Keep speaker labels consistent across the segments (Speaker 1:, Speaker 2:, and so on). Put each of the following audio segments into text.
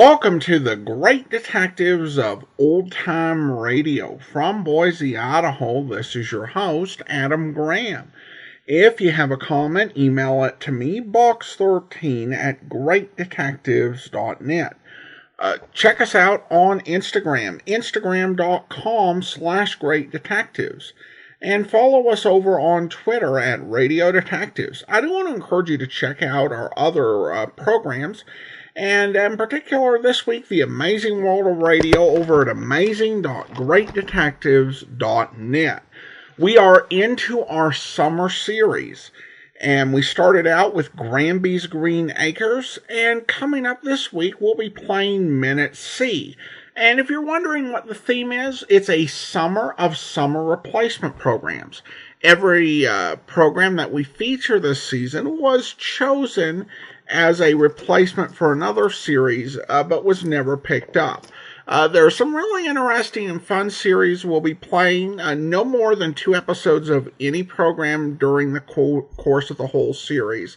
Speaker 1: Welcome to the Great Detectives of Old Time Radio. From Boise, Idaho, this is your host, Adam Graham. If you have a comment, email it to me, box13@greatdetectives.net. Check us out on Instagram, instagram.com/greatdetectives. And follow us over on Twitter at Radio Detectives. I do want to encourage you to check out our other programs, and in particular this week, The Amazing World of Radio over at amazing.greatdetectives.net. We are into our summer series, and we started out with Granby's Green Acres, and coming up this week, we'll be playing Minute C. And if you're wondering what the theme is, it's a summer of summer replacement programs. Every program that we feature this season was chosen as a replacement for another series, but was never picked up. There are some really interesting and fun series we'll be playing. No more than 2 episodes of any program during the course of the whole series.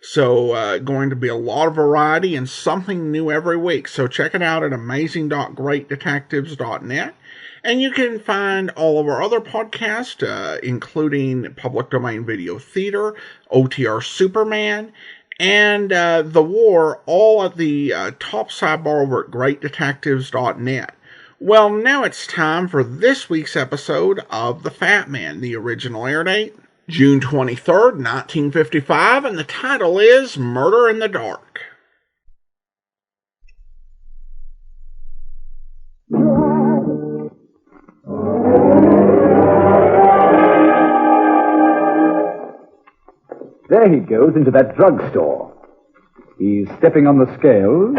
Speaker 1: So going to be a lot of variety and something new every week. So check it out at amazing.greatdetectives.net. And you can find all of our other podcasts, including Public Domain Video Theater, OTR Superman, and The War, all at the top sidebar over at greatdetectives.net. Well, now it's time for this week's episode of The Fat Man. The original air date, June 23rd, 1955, and the title is Murder in the Dark.
Speaker 2: There he goes into that drugstore. He's stepping on the scales.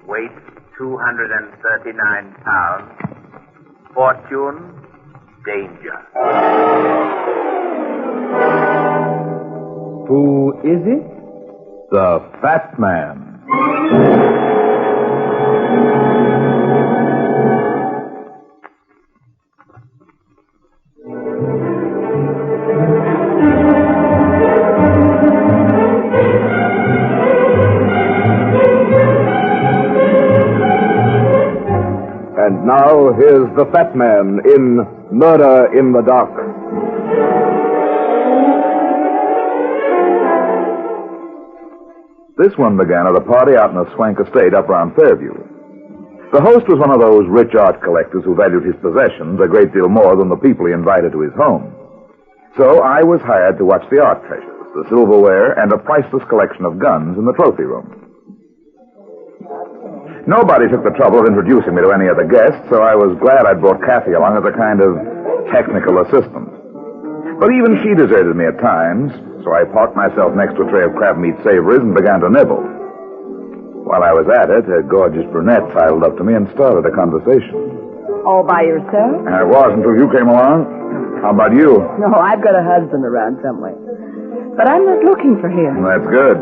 Speaker 3: Weight 239 pounds. Fortune, danger.
Speaker 2: Who is it?
Speaker 4: The Fat Man.
Speaker 5: And now, here's the Fat Man in Murder in the Dark.
Speaker 4: This one began at a party out in a swank estate up around Fairview. The host was one of those rich art collectors who valued his possessions a great deal more than the people he invited to his home. So I was hired to watch the art treasures, the silverware, and a priceless collection of guns in the trophy room. Nobody took the trouble of introducing me to any of the guests, so I was glad I'd brought Kathy along as a kind of technical assistant. But even she deserted me at times, so I parked myself next to a tray of crab meat savories and began to nibble. While I was at it, a gorgeous brunette sidled up to me and started a conversation.
Speaker 6: All by yourself?
Speaker 4: I was until you came along. How about you?
Speaker 6: No, I've got a husband around somewhere. But I'm not looking for him.
Speaker 4: That's good.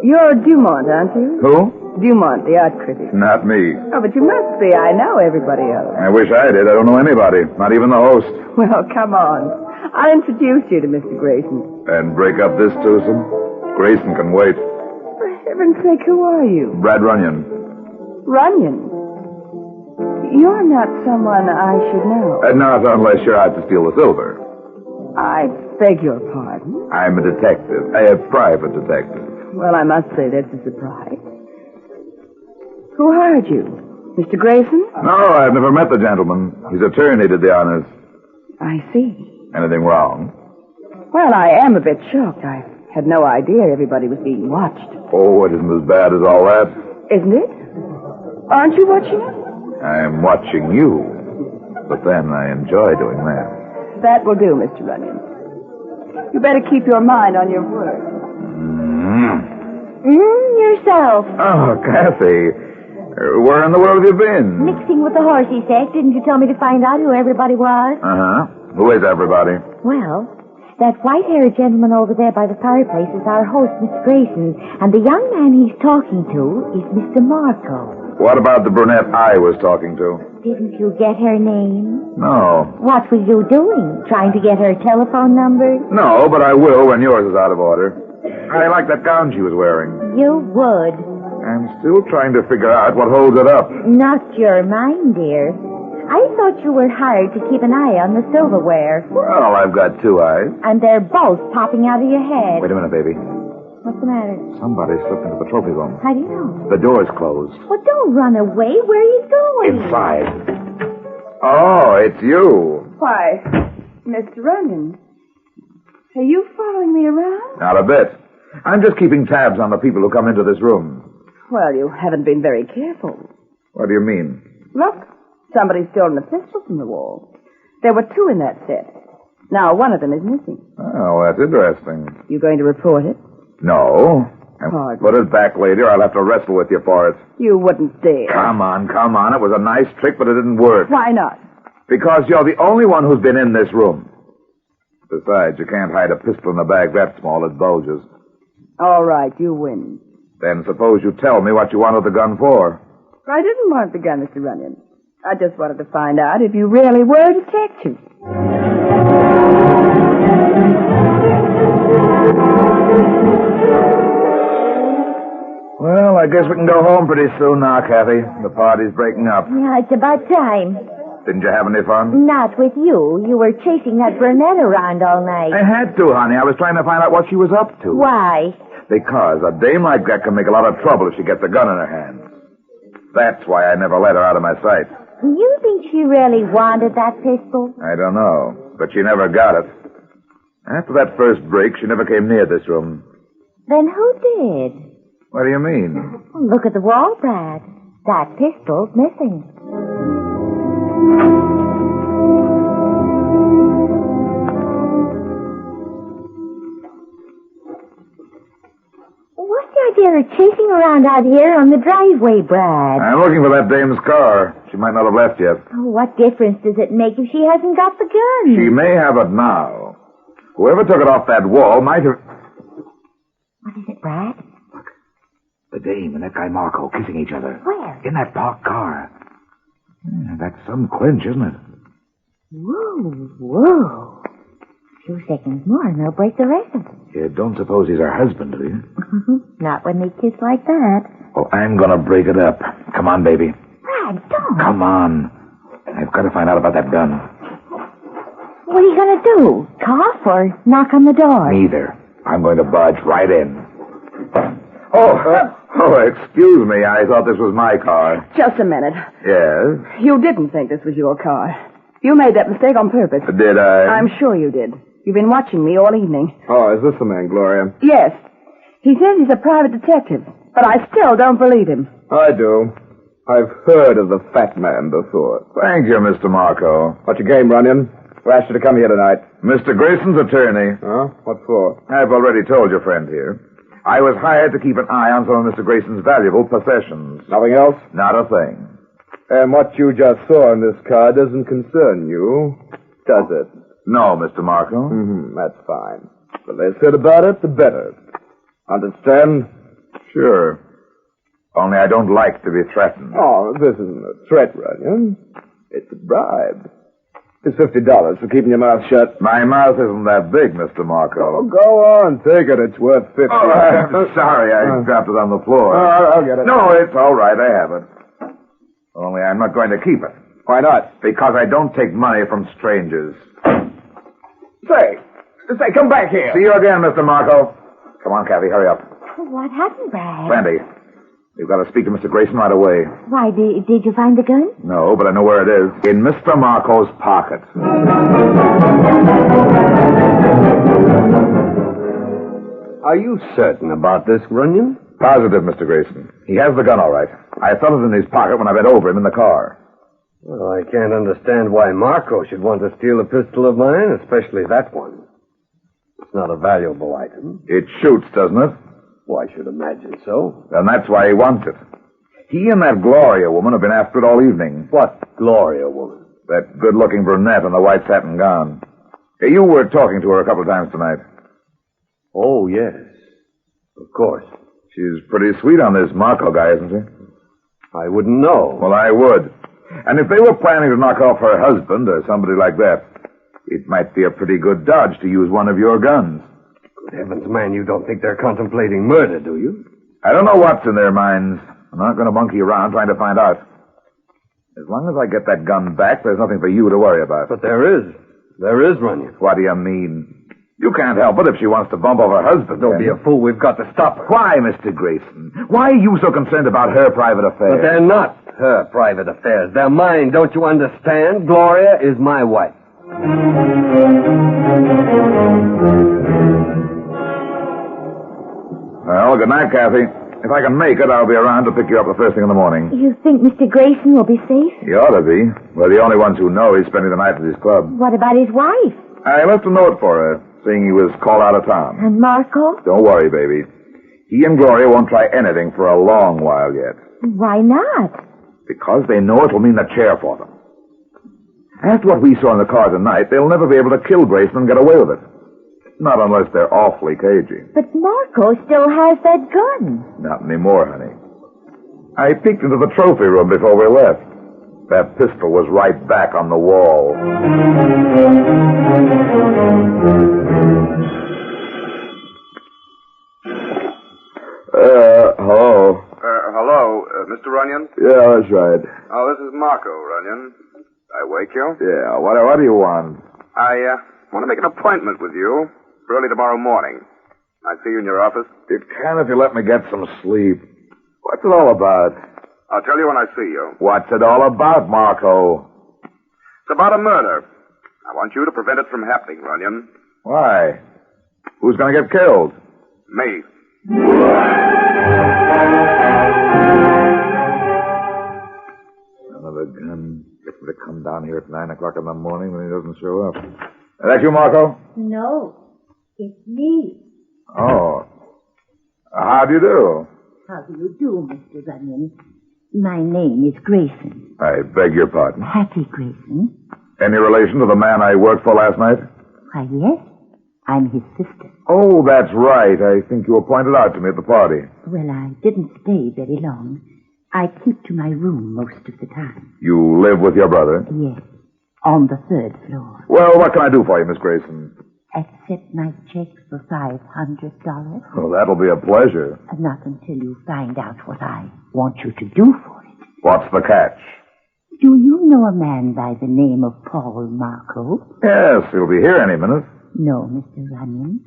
Speaker 6: You're Dumont, aren't you?
Speaker 4: Who?
Speaker 6: Dumont, the art critic.
Speaker 4: Not me.
Speaker 6: Oh, but you must be. I know everybody else.
Speaker 4: I wish I did. I don't know anybody, not even the host.
Speaker 6: Well, come on. I'll introduce you to Mr. Grayson.
Speaker 4: And break up this twosome? Grayson can wait.
Speaker 6: For heaven's sake, who are you?
Speaker 4: Brad Runyon.
Speaker 6: Runyon? You're not someone I should know.
Speaker 4: Not unless you're out to steal the silver.
Speaker 6: I beg your pardon.
Speaker 4: I'm a detective. A private detective.
Speaker 6: Well, I must say that's a surprise. Who hired you? Mr. Grayson?
Speaker 4: No, I've never met the gentleman. His attorney did the honors.
Speaker 6: I see.
Speaker 4: Anything wrong?
Speaker 6: Well, I am a bit shocked. I had no idea everybody was being watched.
Speaker 4: Oh, it isn't as bad as all that.
Speaker 6: Isn't it? Aren't you watching it?
Speaker 4: I'm watching you. But then I enjoy doing that.
Speaker 6: That will do, Mr. Runyon. You better keep your mind on your work.
Speaker 7: Yourself.
Speaker 4: Oh, Kathy. Where in the world have you been?
Speaker 7: Mixing with the horse, he said. Didn't you tell me to find out who everybody was?
Speaker 4: Uh-huh. Who is everybody?
Speaker 7: Well, that white-haired gentleman over there by the fireplace is our host, Mr. Grayson. And the young man he's talking to is Mr. Marco.
Speaker 4: What about the brunette I was talking to?
Speaker 7: Didn't you get her name?
Speaker 4: No.
Speaker 7: What were you doing? Trying to get her telephone number?
Speaker 4: No, but I will when yours is out of order. I like that gown she was wearing.
Speaker 7: You would.
Speaker 4: I'm still trying to figure out what holds it up.
Speaker 7: Not your mind, dear. I thought you were hired to keep an eye on the silverware.
Speaker 4: Well, I've got two eyes.
Speaker 7: And they're both popping out of your head.
Speaker 4: Wait a minute, baby.
Speaker 7: What's the matter?
Speaker 4: Somebody slipped into the trophy room.
Speaker 7: How do you know?
Speaker 4: The door's closed.
Speaker 7: Well, don't run away. Where are you going?
Speaker 4: Inside. Oh, it's you.
Speaker 6: Why, Mr. Runyon, are you following me around?
Speaker 4: Not a bit. I'm just keeping tabs on the people who come into this room.
Speaker 6: Well, you haven't been very careful.
Speaker 4: What do you mean?
Speaker 6: Look, somebody's stolen a pistol from the wall. There were two in that set. Now, one of them is missing.
Speaker 4: Oh, that's interesting.
Speaker 6: You going to report it?
Speaker 4: No.
Speaker 6: Pardon?
Speaker 4: Put it back later. I'll have to wrestle with you for it.
Speaker 6: You wouldn't dare.
Speaker 4: Come on. It was a nice trick, but it didn't work.
Speaker 6: Why not?
Speaker 4: Because you're the only one who's been in this room. Besides, you can't hide a pistol in a bag that small it bulges.
Speaker 6: All right, you win.
Speaker 4: Then suppose you tell me what you wanted the gun for.
Speaker 6: I didn't want the gun, Mr. Runyon. I just wanted to find out if you really were a detective.
Speaker 4: Well, I guess we can go home pretty soon now, Kathy. The party's breaking up.
Speaker 7: Yeah, it's about time.
Speaker 4: Didn't you have any fun?
Speaker 7: Not with you. You were chasing that brunette around all night.
Speaker 4: I had to, honey. I was trying to find out what she was up to.
Speaker 7: Why?
Speaker 4: Because a dame like that can make a lot of trouble if she gets a gun in her hands. That's why I never let her out of my sight.
Speaker 7: You think she really wanted that pistol?
Speaker 4: I don't know, but she never got it. After that first break, she never came near this room.
Speaker 7: Then who did?
Speaker 4: What do you mean?
Speaker 7: Look at the wall, Brad. That pistol's missing. What's the idea of chasing around out here on the driveway, Brad?
Speaker 4: I'm looking for that dame's car. She might not have left yet.
Speaker 7: Oh, what difference does it make if she hasn't got the gun?
Speaker 4: She may have it now. Whoever took it off that wall might have...
Speaker 7: What is it, Brad?
Speaker 4: The dame and that guy Marco kissing each other.
Speaker 7: Where?
Speaker 4: In that parked car. Yeah, that's some clinch, isn't it?
Speaker 7: Whoa. A few seconds more and they'll break the record.
Speaker 4: You don't suppose he's her husband, do you?
Speaker 7: Not when they kiss like that.
Speaker 4: Well, I'm gonna break it up. Come on, baby.
Speaker 7: Brad, don't.
Speaker 4: Come on. I've got to find out about that gun.
Speaker 7: What are you going to do? Cough or knock on the door?
Speaker 4: Neither. I'm going to barge right in. Excuse me. I thought this was my car.
Speaker 6: Just a minute.
Speaker 4: Yes?
Speaker 6: You didn't think this was your car. You made that mistake on purpose.
Speaker 4: Did I?
Speaker 6: I'm sure you did. You've been watching me all evening.
Speaker 5: Oh, is this the man, Gloria?
Speaker 6: Yes. He says he's a private detective, but I still don't believe him.
Speaker 5: I do. I've heard of the fat man before.
Speaker 4: Thank you, Mr. Marco.
Speaker 5: What's your game, Runyon? Who asked you to come here tonight?
Speaker 4: Mr. Grayson's attorney.
Speaker 5: Huh? What for?
Speaker 4: I've already told your friend here. I was hired to keep an eye on some of Mr. Grayson's valuable possessions.
Speaker 5: Nothing else?
Speaker 4: Not a thing.
Speaker 5: And what you just saw in this car doesn't concern you, does it?
Speaker 4: No, Mr. Marco.
Speaker 5: That's fine. The less said about it, the better. Understand?
Speaker 4: Sure. Only I don't like to be threatened.
Speaker 5: Oh, this isn't a threat, Runyon. It's a bribe. It's $50 for keeping your mouth shut.
Speaker 4: My mouth isn't that big, Mr. Marco.
Speaker 5: Oh, go on. Take it. It's worth $50.
Speaker 4: Oh, I'm sorry. I dropped it on the floor.
Speaker 5: I'll get it.
Speaker 4: No, it's all right. I have it. Only I'm not going to keep it.
Speaker 5: Why not?
Speaker 4: Because I don't take money from strangers.
Speaker 5: Say, come back here.
Speaker 4: See you again, Mr. Marco. Come on, Kathy. Hurry up.
Speaker 7: What happened, Brad?
Speaker 4: Sandy, you've got to speak to Mr. Grayson right away.
Speaker 7: Why, did you find the gun?
Speaker 4: No, but I know where it is. In Mr. Marco's pocket.
Speaker 5: Are you certain about this, Runyon?
Speaker 4: Positive, Mr. Grayson. He has the gun all right. I felt it in his pocket when I bent over him in the car.
Speaker 8: Well, I can't understand why Marco should want to steal a pistol of mine, especially that one. It's not a valuable item.
Speaker 4: It shoots, doesn't it?
Speaker 8: Well, I should imagine so.
Speaker 4: And that's why he wants it. He and that Gloria woman have been after it all evening.
Speaker 8: What Gloria woman?
Speaker 4: That good-looking brunette in the white satin gown. You were talking to her a couple of times tonight.
Speaker 8: Oh, yes. Of course.
Speaker 4: She's pretty sweet on this Marco guy, isn't she?
Speaker 8: I wouldn't know.
Speaker 4: Well, I would. And if they were planning to knock off her husband or somebody like that, it might be a pretty good dodge to use one of your guns.
Speaker 8: Good heavens, man, you don't think they're contemplating murder, do you?
Speaker 4: I don't know what's in their minds. I'm not going to monkey around trying to find out. As long as I get that gun back, there's nothing for you to worry about.
Speaker 8: But there is. There is, Runyon.
Speaker 4: What do you mean? You can't help it if she wants to bump off her husband.
Speaker 8: Don't be a fool. We've got to stop her.
Speaker 4: Why, Mr. Grayson? Why are you so concerned about her private affairs?
Speaker 8: But they're not her private affairs. They're mine. Don't you understand? Gloria is my wife.
Speaker 4: Well, good night, Kathy. If I can make it, I'll be around to pick you up the first thing in the morning.
Speaker 7: You think Mr. Grayson will be safe?
Speaker 4: He ought to be. We're the only ones who know he's spending the night at his club.
Speaker 7: What about his wife?
Speaker 4: I left a note for her, saying he was called out of town.
Speaker 7: And Marco?
Speaker 4: Don't worry, baby. He and Gloria won't try anything for a long while yet.
Speaker 7: Why not?
Speaker 4: Because they know it'll mean the chair for them. After what we saw in the car tonight, they'll never be able to kill Grayson and get away with it. Not unless they're awfully cagey.
Speaker 7: But Marco still has that gun.
Speaker 4: Not anymore, honey. I peeked into the trophy room before we left. That pistol was right back on the wall.
Speaker 5: Hello.
Speaker 9: Hello, Mr. Runyon?
Speaker 5: Yeah, that's right.
Speaker 9: Oh, this is Marco, Runyon. I wake you?
Speaker 4: Yeah, what do you want?
Speaker 9: I want to make an appointment with you early tomorrow morning. I see you in your office.
Speaker 4: You can if you let me get some sleep. What's it all about?
Speaker 9: I'll tell you when I see you.
Speaker 4: What's it all about, Marco?
Speaker 9: It's about a murder. I want you to prevent it from happening, Runyon.
Speaker 4: Why? Who's going to get killed?
Speaker 9: Me.
Speaker 4: Son of a gun. Get him to come down here at 9 o'clock in the morning when he doesn't show up. Is that you, Marco?
Speaker 7: No, it's me.
Speaker 4: Oh. How do you do?
Speaker 7: How do you do, Mr. Runyon? My name is Grayson.
Speaker 4: I beg your pardon.
Speaker 7: Hattie Grayson.
Speaker 4: Any relation to the man I worked for last night?
Speaker 7: Why, yes. I'm his sister.
Speaker 4: Oh, that's right. I think you were pointed out to me at the party.
Speaker 7: Well, I didn't stay very long. I keep to my room most of the time.
Speaker 4: You live with your brother?
Speaker 7: Yes, on the 3rd floor.
Speaker 4: Well, what can I do for you, Miss Grayson?
Speaker 7: Accept my check for $500.
Speaker 4: Oh, that'll be a pleasure.
Speaker 7: Not until you find out what I want you to do for it.
Speaker 4: What's the catch?
Speaker 7: Do you know a man by the name of Paul Marco?
Speaker 4: Yes, he'll be here any minute.
Speaker 7: No, Mr. Runyon.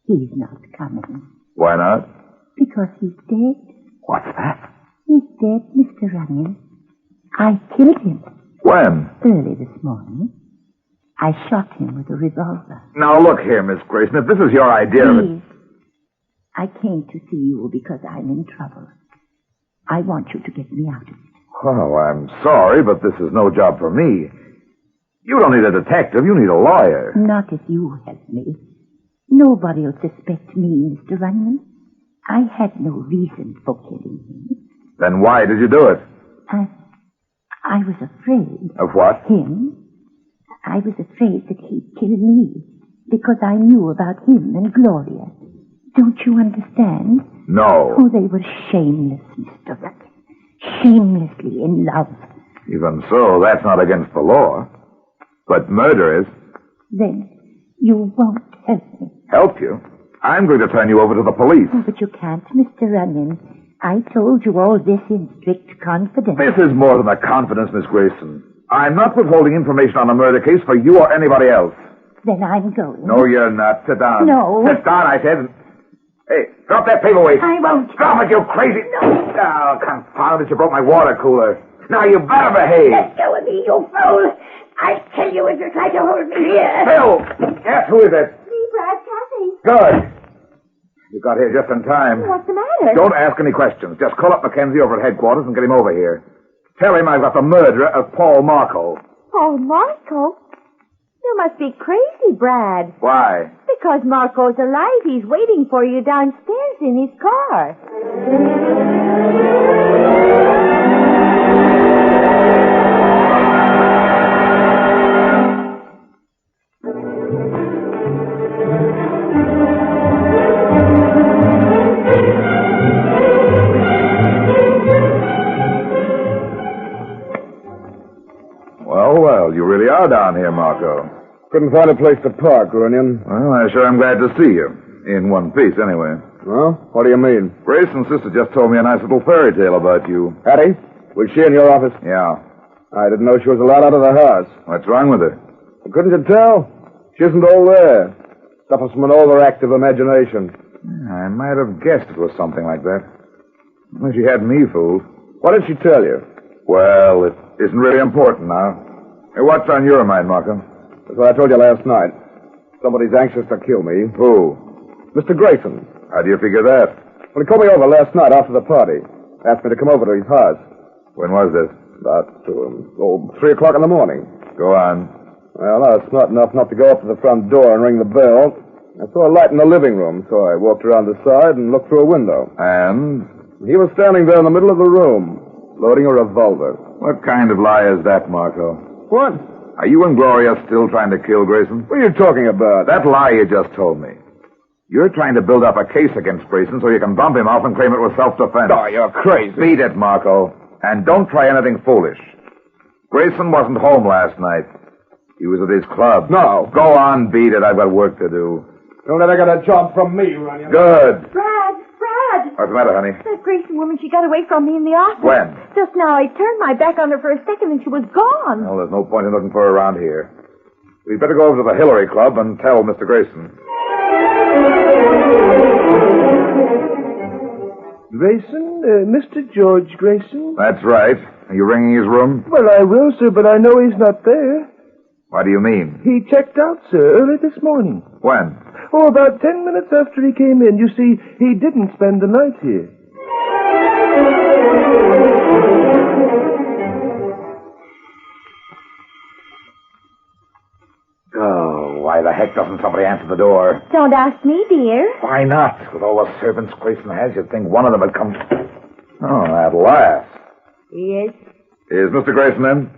Speaker 7: He's not coming.
Speaker 4: Why not?
Speaker 7: Because he's dead.
Speaker 4: What's that?
Speaker 7: He's dead, Mr. Runyon. I killed him.
Speaker 4: When?
Speaker 7: Early this morning. I shot him with a revolver.
Speaker 4: Now, look here, Miss Grayson. If this is your idea of it...
Speaker 7: Please. I came to see you because I'm in trouble. I want you to get me out of it.
Speaker 4: Oh, I'm sorry, but this is no job for me. You don't need a detective. You need a lawyer.
Speaker 7: Not if you help me. Nobody will suspect me, Mr. Runyon. I had no reason for killing him.
Speaker 4: Then why did you do it?
Speaker 7: I was afraid.
Speaker 4: Of what?
Speaker 7: Him. I was afraid that he'd kill me because I knew about him and Gloria. Don't you understand?
Speaker 4: No.
Speaker 7: Oh, they were shameless, Mr. Runyon. Shamelessly in love.
Speaker 4: Even so, that's not against the law. But murder is.
Speaker 7: Then you won't help me.
Speaker 4: Help you? I'm going to turn you over to the police.
Speaker 7: Oh, but you can't, Mr. Runyon. I told you all this in strict confidence.
Speaker 4: This is more than a confidence, Miss Grayson. I'm not withholding information on a murder case for you or anybody else.
Speaker 7: Then I'm going.
Speaker 4: No, you're not. Sit down.
Speaker 7: No.
Speaker 4: Sit down, I said. Hey, drop that paperweight.
Speaker 7: I won't.
Speaker 4: Drop it, you crazy.
Speaker 7: No.
Speaker 4: Oh, confound it, you broke my water cooler. Now you better behave.
Speaker 7: Let go of me, you fool. I'll kill you if you try to hold me here.
Speaker 4: Phil! Yes, who is it?
Speaker 7: Me, Brad, Kathy.
Speaker 4: Good. You got here just in time.
Speaker 7: What's the matter?
Speaker 4: Don't ask any questions. Just call up Mackenzie over at headquarters and get him over here. Tell him I've got the murderer of Paul Marco.
Speaker 6: Paul Marco? You must be crazy, Brad.
Speaker 4: Why?
Speaker 6: Because Marco's alive. He's waiting for you downstairs in his car.
Speaker 4: Well, you really are down here, Marco.
Speaker 5: Couldn't find a place to park, Runyon.
Speaker 4: Well, I sure am glad to see you. In one piece, anyway.
Speaker 5: Well, what do you mean?
Speaker 4: Grayson's sister just told me a nice little fairy tale about you.
Speaker 5: Hattie, was she in your office?
Speaker 4: Yeah.
Speaker 5: I didn't know she was allowed out of the house.
Speaker 4: What's wrong with her?
Speaker 5: Couldn't you tell? She isn't all there. Suffers from an overactive imagination.
Speaker 4: I might have guessed it was something like that. Well, she had me fooled.
Speaker 5: What did she tell you?
Speaker 4: Well, it isn't really important now. Hey, what's on your mind, Markham?
Speaker 5: That's what I told you last night. Somebody's anxious to kill me.
Speaker 4: Who?
Speaker 5: Mr. Grayson.
Speaker 4: How do you figure that?
Speaker 5: Well, he called me over last night after the party. Asked me to come over to his house.
Speaker 4: When was this?
Speaker 5: About 3 o'clock in the morning.
Speaker 4: Go on.
Speaker 5: Well, I was smart enough not to go up to the front door and ring the bell. I saw a light in the living room, so I walked around the side and looked through a window.
Speaker 4: And?
Speaker 5: He was standing there in the middle of the room, loading a revolver.
Speaker 4: What kind of lie is that, Marco?
Speaker 5: What?
Speaker 4: Are you and Gloria still trying to kill Grayson?
Speaker 5: What are you talking about?
Speaker 4: That lie you just told me. You're trying to build up a case against Grayson so you can bump him off and claim it was self-defense.
Speaker 5: Oh, you're crazy.
Speaker 4: Beat it, Marco. And don't try anything foolish. Grayson wasn't home last night. He was at his club.
Speaker 5: No.
Speaker 4: Go on, beat it. I've got work to do.
Speaker 5: Don't ever get a job from me, Runyon.
Speaker 4: Good.
Speaker 7: Brad!
Speaker 4: What's the matter, honey?
Speaker 7: That Grayson woman, she got away from me in the office.
Speaker 4: When?
Speaker 7: Just now. I turned my back on her for a second and she was gone.
Speaker 4: Well, there's no point in looking for her around here. We'd better go over to the Hillary Club and tell Mr. Grayson.
Speaker 10: Grayson? Mr. George Grayson?
Speaker 4: That's right. Are you ringing his room?
Speaker 10: Well, I will, sir, but I know he's not there.
Speaker 4: What do you mean?
Speaker 10: He checked out, sir, early this morning.
Speaker 4: When?
Speaker 10: Oh, about 10 minutes after he came in. You see, he didn't spend the night here.
Speaker 4: Oh, why the heck doesn't somebody answer the door?
Speaker 7: Don't ask me, dear.
Speaker 4: Why not? With all the servants Grayson has, you'd think one of them would come. Oh, at last.
Speaker 6: Yes?
Speaker 4: Is Mr. Grayson in?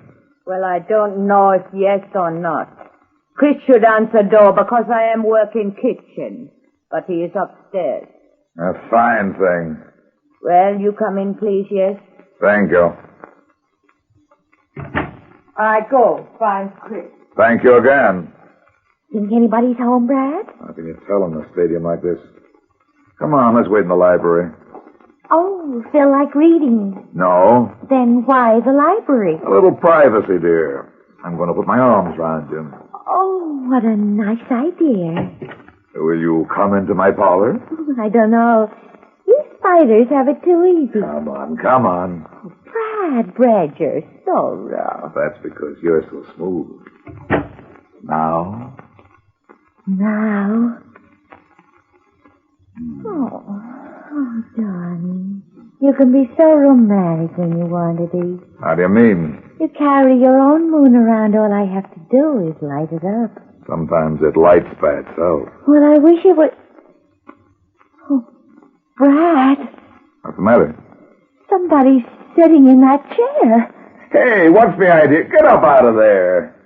Speaker 6: Well, I don't know if yes or not. Chris should answer door because I am working kitchen. But he is upstairs.
Speaker 4: A fine thing.
Speaker 6: Well, you come in, please, yes?
Speaker 4: Thank you.
Speaker 6: I go. Find Chris.
Speaker 4: Thank you again.
Speaker 7: Think anybody's home, Brad?
Speaker 4: How can you tell in a stadium like this? Come on, let's wait in the library.
Speaker 7: Oh, feel like reading.
Speaker 4: No.
Speaker 7: Then why the library?
Speaker 4: A little privacy, dear. I'm going to put my arms round you.
Speaker 7: Oh, what a nice idea.
Speaker 4: Will you come into my parlor?
Speaker 7: I don't know. You spiders have it too easy.
Speaker 4: Come on, come on.
Speaker 7: Brad, you're so rough.
Speaker 4: That's because you're so smooth. Now?
Speaker 7: Now? Oh, darling. You can be so romantic when you want to be.
Speaker 4: How do you mean?
Speaker 7: You carry your own moon around. All I have to do is light it up.
Speaker 4: Sometimes it lights by itself.
Speaker 7: Well, I wish it would... Oh, Brad.
Speaker 4: What's the matter?
Speaker 7: Somebody's sitting in that chair.
Speaker 4: Hey, what's the idea? Get up out of there.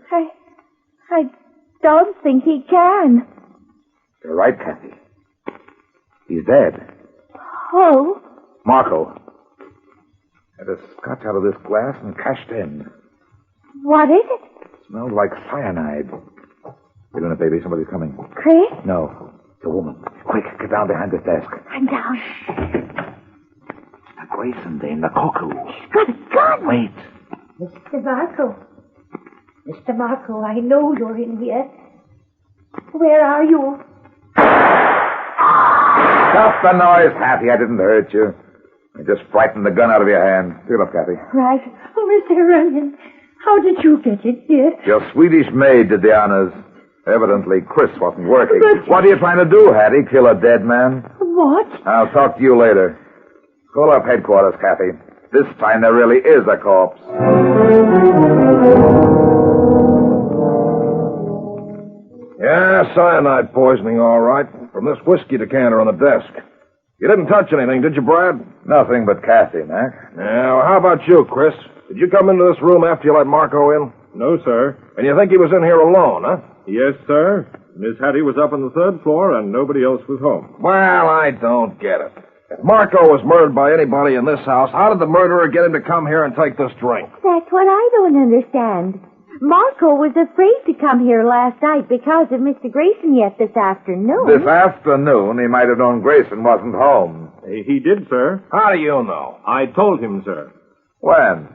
Speaker 7: I don't think he can.
Speaker 4: You're right, Kathy. He's dead.
Speaker 7: Oh?
Speaker 4: Marco had a scotch out of this glass and cashed in.
Speaker 7: What is it?
Speaker 4: Smells like cyanide. Wait a minute, baby. Somebody's coming.
Speaker 7: Chris?
Speaker 4: No. It's a woman. Quick, get down behind this desk.
Speaker 7: I'm down.
Speaker 4: The Grayson dame, the cuckoo.
Speaker 7: He's got a gun.
Speaker 4: Wait.
Speaker 7: Mr. Marco. Mr. Marco, I know you're in here. Where are you?
Speaker 4: Stop the noise, Hattie. I didn't hurt you. I just frightened the gun out of your hand. Pick it up, Kathy.
Speaker 7: Right. Oh, Mr. Runyon, how did you get it here?
Speaker 4: Your Swedish maid did the honors. Evidently, Chris wasn't working.
Speaker 7: But...
Speaker 4: What are you trying to do, Hattie? Kill a dead man?
Speaker 7: What?
Speaker 4: I'll talk to you later. Call up headquarters, Kathy. This time there really is a corpse.
Speaker 5: Yeah, cyanide poisoning, all right. From this whiskey decanter on the desk. You didn't touch anything, did you, Brad?
Speaker 4: Nothing but Kathy, Mac.
Speaker 5: Yeah, well, how about you, Chris? Did you come into this room after you let Marco in?
Speaker 11: No, sir.
Speaker 5: And you think he was in here alone, huh?
Speaker 11: Yes, sir. Miss Hattie was up on the third floor, and nobody else was home.
Speaker 5: Well, I don't get it. If Marco was murdered by anybody in this house, how did the murderer get him to come here and take this drink?
Speaker 7: That's what I don't understand. Marco was afraid to come here last night because of Mr. Grayson yet this afternoon.
Speaker 4: This afternoon, he might have known Grayson wasn't home.
Speaker 11: He did, sir.
Speaker 5: How do you know?
Speaker 11: I told him, sir.
Speaker 4: When?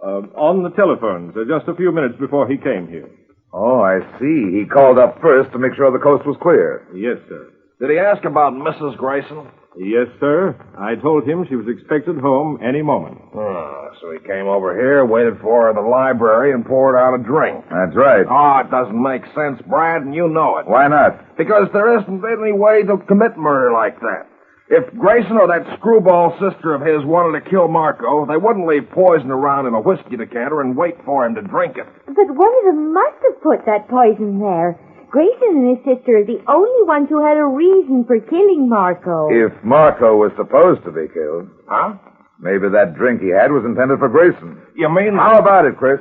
Speaker 11: On the telephone, sir, just a few minutes before he came here.
Speaker 4: Oh, I see. He called up first to make sure the coast was clear.
Speaker 11: Yes, sir.
Speaker 5: Did he ask about Mrs. Grayson?
Speaker 11: Yes, sir. I told him she was expected home any moment.
Speaker 5: So he came over here, waited for her in the library, and poured out a drink.
Speaker 4: That's right.
Speaker 5: Oh, it doesn't make sense, Brad, and you know it.
Speaker 4: Why not?
Speaker 5: Because there isn't any way to commit murder like that. If Grayson or that screwball sister of his wanted to kill Marco, they wouldn't leave poison around in a whiskey decanter and wait for him to drink it.
Speaker 7: But one of them must have put that poison there. Grayson and his sister are the only ones who had a reason for killing Marco.
Speaker 4: If Marco was supposed to be killed.
Speaker 5: Huh?
Speaker 4: Maybe that drink he had was intended for Grayson.
Speaker 5: You mean...
Speaker 4: How about it, Chris?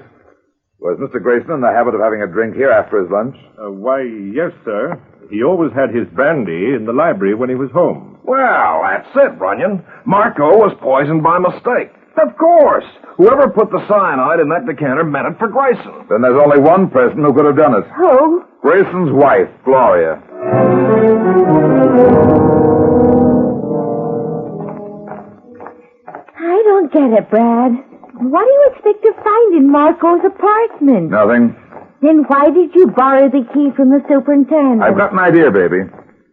Speaker 4: Was Mr. Grayson in the habit of having a drink here after his lunch?
Speaker 11: Why, yes, sir. He always had his brandy in the library when he was home.
Speaker 5: Well, that's it, Runyon. Marco was poisoned by mistake. Of course. Whoever put the cyanide in that decanter meant it for Grayson.
Speaker 4: Then there's only one person who could have done it.
Speaker 7: Who?
Speaker 4: Grayson's wife, Gloria.
Speaker 7: I don't get it, Brad. What do you expect to find in Marco's apartment?
Speaker 4: Nothing.
Speaker 7: Then why did you borrow the key from the superintendent?
Speaker 4: I've got an idea, baby.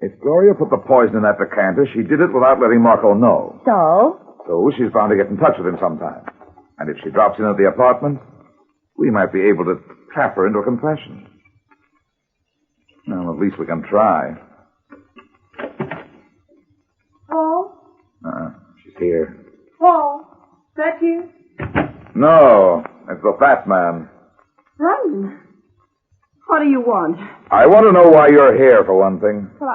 Speaker 4: If Gloria put the poison in that decanter, she did it without letting Marco know.
Speaker 7: So?
Speaker 4: So she's bound to get in touch with him sometime. And if she drops in at the apartment, we might be able to trap her into a confession. Well, at least we can try.
Speaker 12: Paul?
Speaker 4: She's here.
Speaker 12: Paul? That you?
Speaker 4: No, it's the fat man.
Speaker 12: Runyon. What do you want?
Speaker 4: I want to know why you're here, for one thing.
Speaker 12: Well,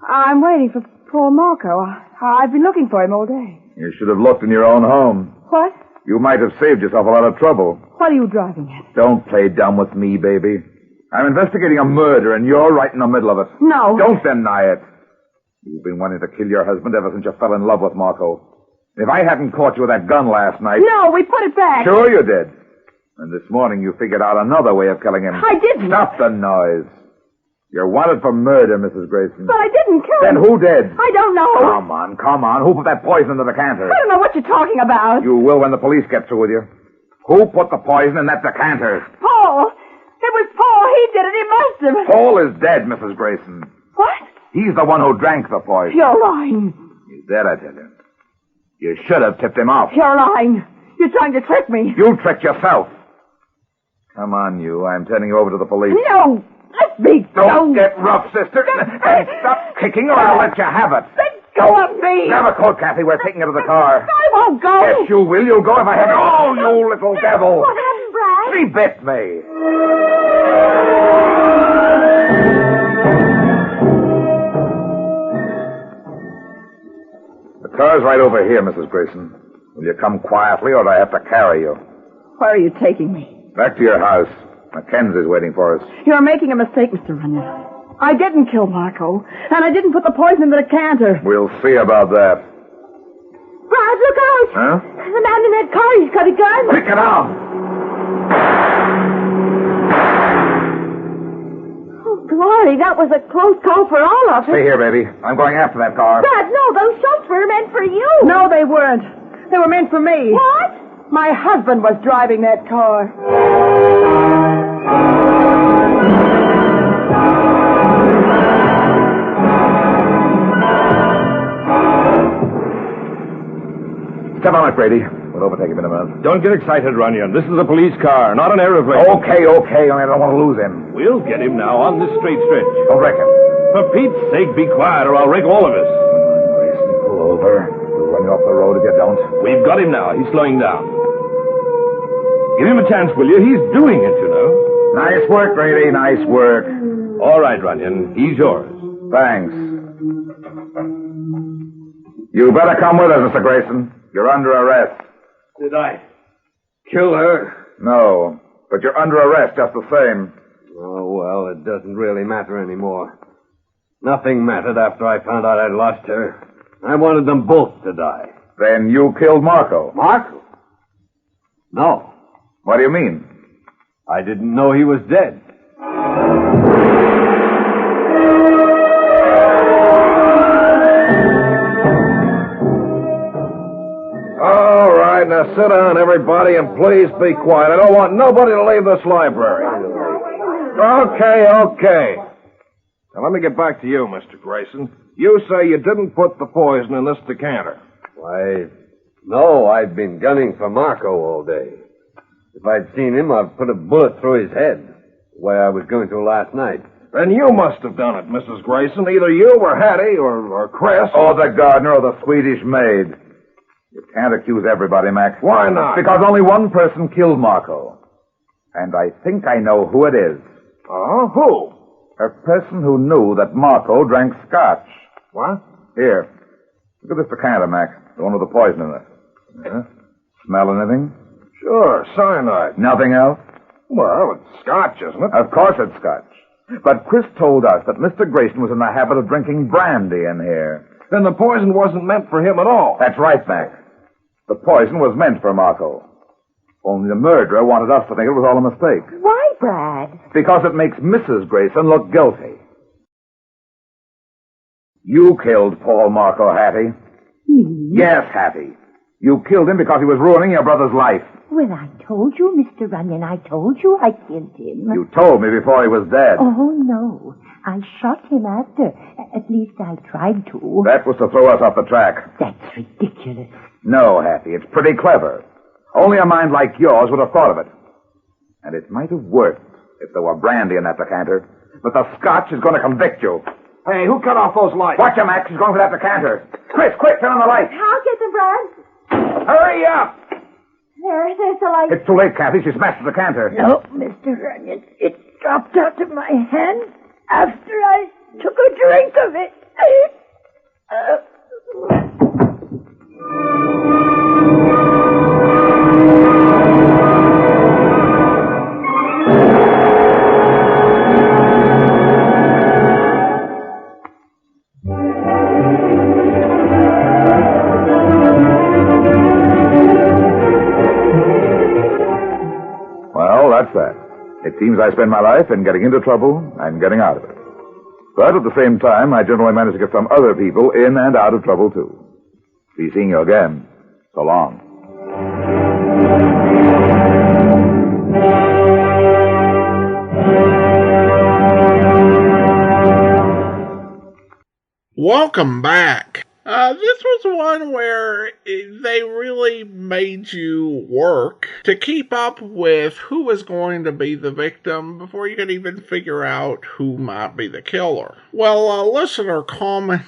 Speaker 12: I'm waiting for poor Marco. I've been looking for him all day.
Speaker 4: You should have looked in your own home.
Speaker 12: What?
Speaker 4: You might have saved yourself a lot of trouble.
Speaker 12: What are you driving at?
Speaker 4: Don't play dumb with me, baby. I'm investigating a murder, and you're right in the middle of it.
Speaker 12: No.
Speaker 4: Don't deny it. You've been wanting to kill your husband ever since you fell in love with Marco. If I hadn't caught you with that gun last night...
Speaker 12: No, we put it back.
Speaker 4: Sure you did. And this morning you figured out another way of killing him.
Speaker 12: I didn't.
Speaker 4: Stop the noise. You're wanted for murder, Mrs. Grayson.
Speaker 12: But I didn't kill
Speaker 4: Then
Speaker 12: him.
Speaker 4: who did?
Speaker 12: I don't know.
Speaker 4: Come on. Who put that poison in the decanter?
Speaker 12: I don't know what you're talking about.
Speaker 4: You will when the police get through with you. Who put the poison in that decanter?
Speaker 12: Paul. It was Paul. He did it. He must have.
Speaker 4: Paul is dead, Mrs. Grayson.
Speaker 12: What?
Speaker 4: He's the one who drank the poison.
Speaker 12: You're lying.
Speaker 4: He's dead, I tell you. You should have tipped him off.
Speaker 12: You're lying. You're trying to trick me.
Speaker 4: You tricked yourself. Come on, you. I'm turning you over to the police.
Speaker 12: No. Let me go.
Speaker 4: Don't get rough, sister. And stop kicking or I'll let you have it.
Speaker 12: Let go of me.
Speaker 4: Grab a coat, Kathy. We're taking her to the car.
Speaker 12: I won't go.
Speaker 4: Yes, you will. You'll go if I have... Oh, you little devil.
Speaker 7: What happened, Brad?
Speaker 4: She bit me. The car's right over here, Mrs. Grayson. Will you come quietly or do I have to carry you?
Speaker 12: Where are you taking me?
Speaker 4: Back to your house. Mackenzie's waiting for us.
Speaker 12: You're making a mistake, Mr. Runyon. I didn't kill Marco, and I didn't put the poison in the decanter.
Speaker 4: We'll see about that.
Speaker 7: Brad, look out!
Speaker 4: Huh?
Speaker 7: The man in that car, he's got a gun.
Speaker 4: Quick it on!
Speaker 7: Oh, glory, that was a close call for all of us.
Speaker 4: Stay here, baby. I'm going after that car.
Speaker 7: Brad, no, those shots were meant for you.
Speaker 12: No, they weren't. They were meant for me.
Speaker 7: What?
Speaker 12: My husband was driving that car.
Speaker 4: Step on it, Brady. We'll overtake him in a minute.
Speaker 11: Don't get excited, Runyon. This is a police car, not an aeroplane.
Speaker 4: Okay. Only I don't want to lose him.
Speaker 11: We'll get him now on this straight stretch.
Speaker 4: Don't wreck him.
Speaker 11: For Pete's sake, be quiet or I'll wreck all of us.
Speaker 4: Grayson, pull over. We'll run you off the road if you don't.
Speaker 11: We've got him now. He's slowing down. Give him a chance, will you? He's doing it, you know.
Speaker 4: Nice work, Brady. Nice work.
Speaker 11: All right, Runyon. He's yours.
Speaker 4: Thanks. You better come with us, Mr. Grayson. You're under arrest.
Speaker 8: Did I kill her?
Speaker 4: No, but you're under arrest just the same.
Speaker 8: Oh, well, it doesn't really matter anymore. Nothing mattered after I found out I'd lost her. I wanted them both to die.
Speaker 4: Then you killed Marco.
Speaker 8: Marco? No.
Speaker 4: What do you mean?
Speaker 8: I didn't know he was dead.
Speaker 5: All right, now sit down, everybody, and please be quiet. I don't want nobody to leave this library. Okay. Now, let me get back to you, Mr. Grayson. You say you didn't put the poison in this decanter.
Speaker 8: Why, no, I've been gunning for Marco all day. If I'd seen him, I'd put a bullet through his head, the way I was going to last night.
Speaker 5: Then you must have done it, Mrs. Grayson. Either you or Hattie or Chris.
Speaker 4: Or the gardener or the Swedish maid. You can't accuse everybody, Mac.
Speaker 5: Why not?
Speaker 4: Because only one person killed Marco. And I think I know who it is.
Speaker 5: Oh, who?
Speaker 4: A person who knew that Marco drank scotch.
Speaker 5: What?
Speaker 4: Here. Look at this decanter, Mac. The one with the poison in it. Yeah? Smell anything?
Speaker 5: Sure, cyanide.
Speaker 4: Nothing else?
Speaker 5: Well, it's scotch, isn't it?
Speaker 4: Of course it's scotch. But Chris told us that Mr. Grayson was in the habit of drinking brandy in here.
Speaker 5: Then the poison wasn't meant for him at all.
Speaker 4: That's right, Mac. The poison was meant for Marco. Only the murderer wanted us to think it was all a mistake.
Speaker 7: Why, Brad?
Speaker 4: Because it makes Mrs. Grayson look guilty. You killed Paul Marco, Hattie.
Speaker 7: Me?
Speaker 4: Yes, Hattie. You killed him because he was ruining your brother's life.
Speaker 7: Well, I told you, Mr. Runyon. I told you I killed him.
Speaker 4: You told me before he was dead.
Speaker 7: Oh, no. I shot him after. At least I tried to.
Speaker 4: That was to throw us off the track.
Speaker 7: That's ridiculous.
Speaker 4: No, Hattie, it's pretty clever. Only a mind like yours would have thought of it. And it might have worked if there were brandy in that decanter. But the scotch is going to convict you.
Speaker 5: Hey, who cut off those lights?
Speaker 4: Watch him, Max. He's going for that decanter. Chris, quick, turn on the lights.
Speaker 12: I'll get them, Brad.
Speaker 5: Hurry up!
Speaker 12: There's the light.
Speaker 4: It's too late, Kathy. She smashed the decanter.
Speaker 7: No, Mr. Runyon. It dropped out of my hand after I took a drink of it.
Speaker 4: That's that. It seems I spend my life in getting into trouble and getting out of it. But at the same time, I generally manage to get some other people in and out of trouble, too. Be seeing you again. So long.
Speaker 1: Welcome back. This was one where they really made you work to keep up with who was going to be the victim before you could even figure out who might be the killer. Well, listener comments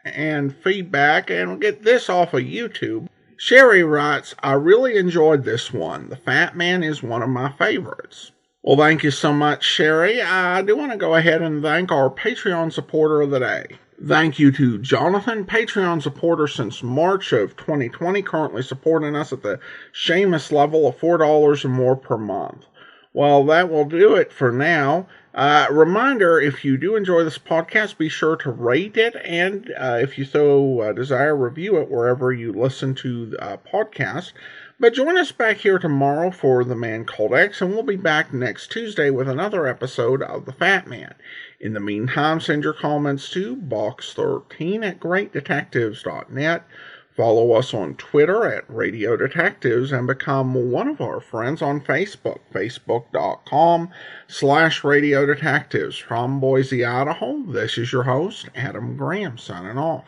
Speaker 1: and feedback, and we'll get this off of YouTube. Sherry writes, I really enjoyed this one. The Fat Man is one of my favorites. Well, thank you so much, Sherry. I do want to go ahead and thank our Patreon supporter of the day. Thank you to Jonathan, Patreon supporter since March of 2020, currently supporting us at the Seamus level of $4 or more per month. Well, that will do it for now. Reminder, if you do enjoy this podcast, be sure to rate it, and if you so desire, review it wherever you listen to the podcast. But join us back here tomorrow for The Man Called X, and we'll be back next Tuesday with another episode of The Fat Man. In the meantime, send your comments to box13@greatdetectives.net. Follow us on Twitter at Radio Detectives and become one of our friends on Facebook, facebook.com/Radio Detectives. From Boise, Idaho, this is your host, Adam Graham, signing off.